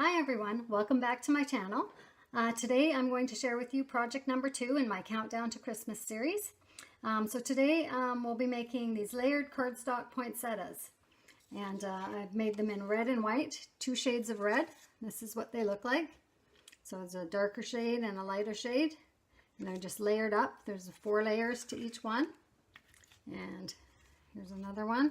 Hi everyone, welcome back to my channel. Today I'm going to share with you project number 2 in my Countdown to Christmas series. So today we'll be making these layered cardstock poinsettias. And I've made them in red and white, 2 shades of red. This is what they look like. So it's a darker shade and a lighter shade. And they're just layered up. There's 4 layers to each one. And here's another one.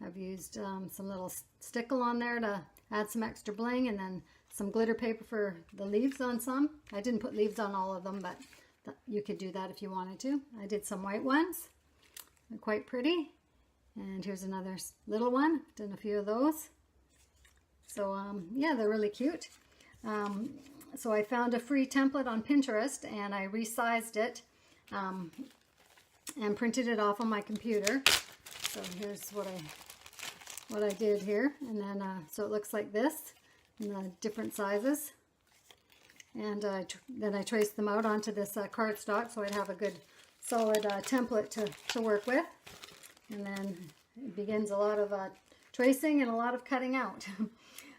I've used some little stickle on there to add some extra bling, and then some glitter paper for the leaves on some. I didn't put leaves on all of them, but you could do that if you wanted to. I did some white ones. They're quite pretty. And here's another little one. Done a few of those. So yeah, they're really cute. So I found a free template on Pinterest, and I resized it and printed it off on my computer. So here's what I did here, and then so it looks like this in the different sizes, and then I traced them out onto this cardstock so I'd have a good solid template to work with. And then it begins a lot of tracing and a lot of cutting out.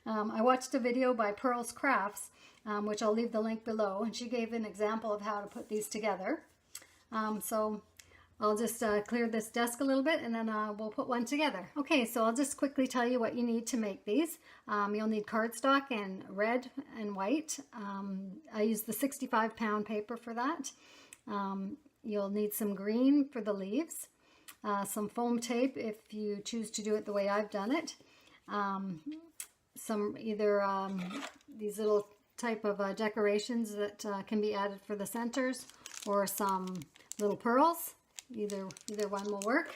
I watched a video by Pearl's Crafts, which I'll leave the link below, and she gave an example of how to put these together. So I'll just clear this desk a little bit, and then we'll put one together. Okay, so I'll just quickly tell you what you need to make these. You'll need cardstock in red and white. I used the 65-pound paper for that. You'll need some green for the leaves, some foam tape if you choose to do it the way I've done it. Some either these little type of decorations that can be added for the centers, or some little pearls. Either one will work.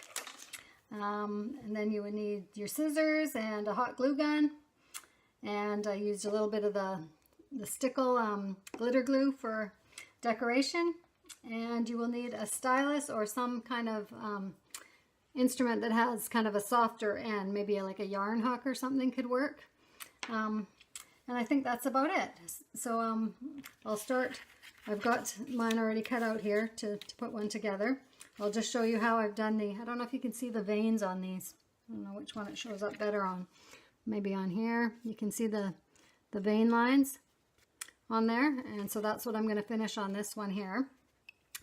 And then you would need your scissors and a hot glue gun. And I used a little bit of the stickle glitter glue for decoration. And you will need a stylus or some kind of instrument that has kind of a softer end. Maybe like a yarn hook or something could work. And I think that's about it. So I'll start. I've got mine already cut out here to put one together. I'll just show you how I've done I don't know if you can see the veins on these. I don't know which one it shows up better on. Maybe on here. You can see the vein lines on there. And so that's what I'm going to finish on this one here.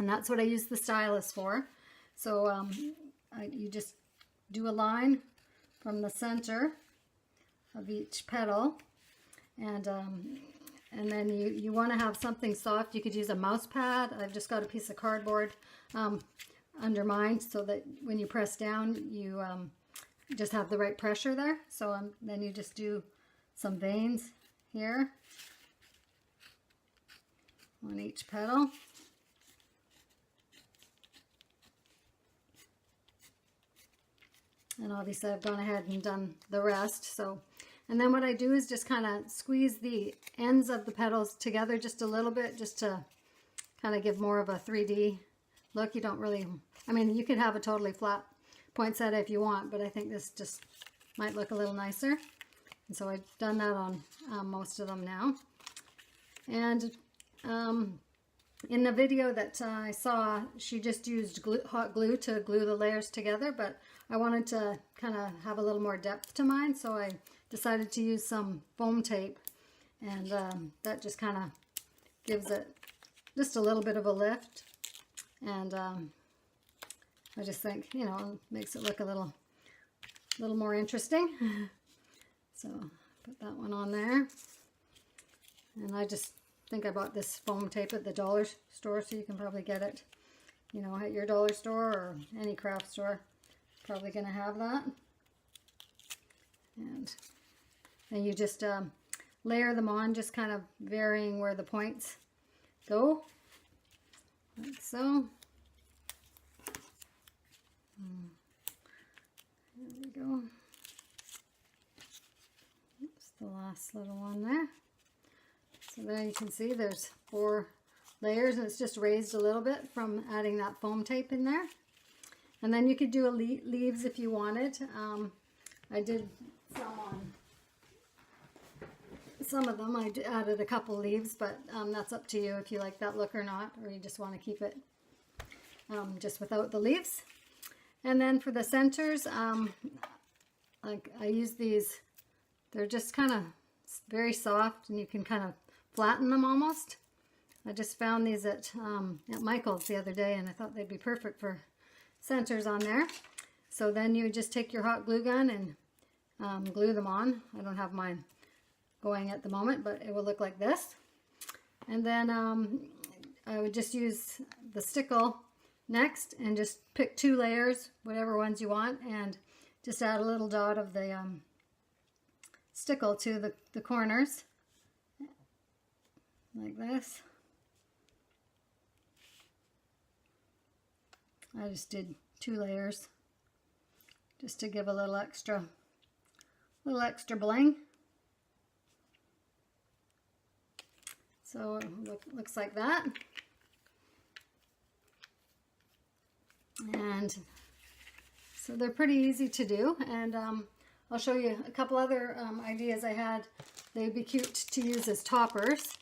And that's what I use the stylus for. So you just do a line from the center of each petal. And then you want to have something soft. You could use a mouse pad. I've just got a piece of cardboard under mine so that when you press down, you just have the right pressure there. So then you just do some veins here on each petal. And obviously I've gone ahead and done the rest. And then what I do is just kind of squeeze the ends of the petals together just a little bit, just to kind of give more of a 3D look. You don't really, I mean, you could have a totally flat poinsettia if you want, but I think this just might look a little nicer. And so I've done that on most of them now. And in the video that I saw, she just used hot glue to glue the layers together, but I wanted to kind of have a little more depth to mine, so I decided to use some foam tape, and that just kind of gives it just a little bit of a lift. And I just think, you know, makes it look a little more interesting. So put that one on there. And I just think I bought this foam tape at the dollar store, so you can probably get it, you know, at your dollar store or any craft store. Probably going to have that. And you just layer them on, just kind of varying where the points go, like so. There we go. That's the last little one there. So there you can see there's 4 layers, and it's just raised a little bit from adding that foam tape in there. And then you could do leaves if you wanted. I did some of them. I added a couple leaves, but that's up to you if you like that look or not, or you just want to keep it just without the leaves. And then for the centers, like I use these, they're just kind of It's very soft and you can kind of flatten them almost. I just found these at Michael's the other day and I thought they'd be perfect for centers on there. So then you just take your hot glue gun and glue them on. I don't have mine going at the moment, but it will look like this. And then I would just use the stickle next and just pick 2 layers, whatever ones you want, and just add a little dot of the stickle to the corners, like this. I just did 2 layers just to give a little extra bling. So it looks like that. And so they're pretty easy to do, and I'll show you a couple other ideas I had. They'd be cute to use as toppers.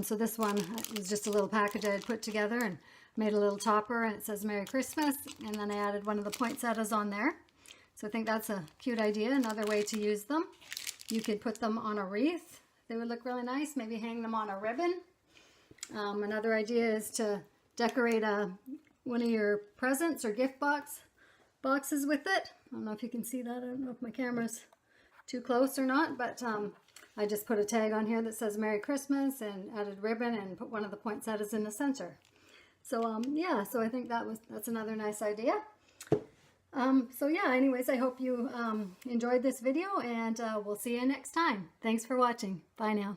So this one was just a little package I had put together and made a little topper, and it says Merry Christmas, and then I added one of the poinsettias on there. So I think that's a cute idea, another way to use them. You could put them on a wreath. They would look really nice. Maybe hang them on a ribbon. Another idea is to decorate one of your presents or gift boxes with it. I don't know if you can see that. I don't know if my camera's too close or not, but I just put a tag on here that says Merry Christmas and added ribbon and put one of the poinsettias in the center. So yeah, so I think that's another nice idea. So yeah, anyways, I hope you enjoyed this video, and we'll see you next time. Thanks for watching. Bye now.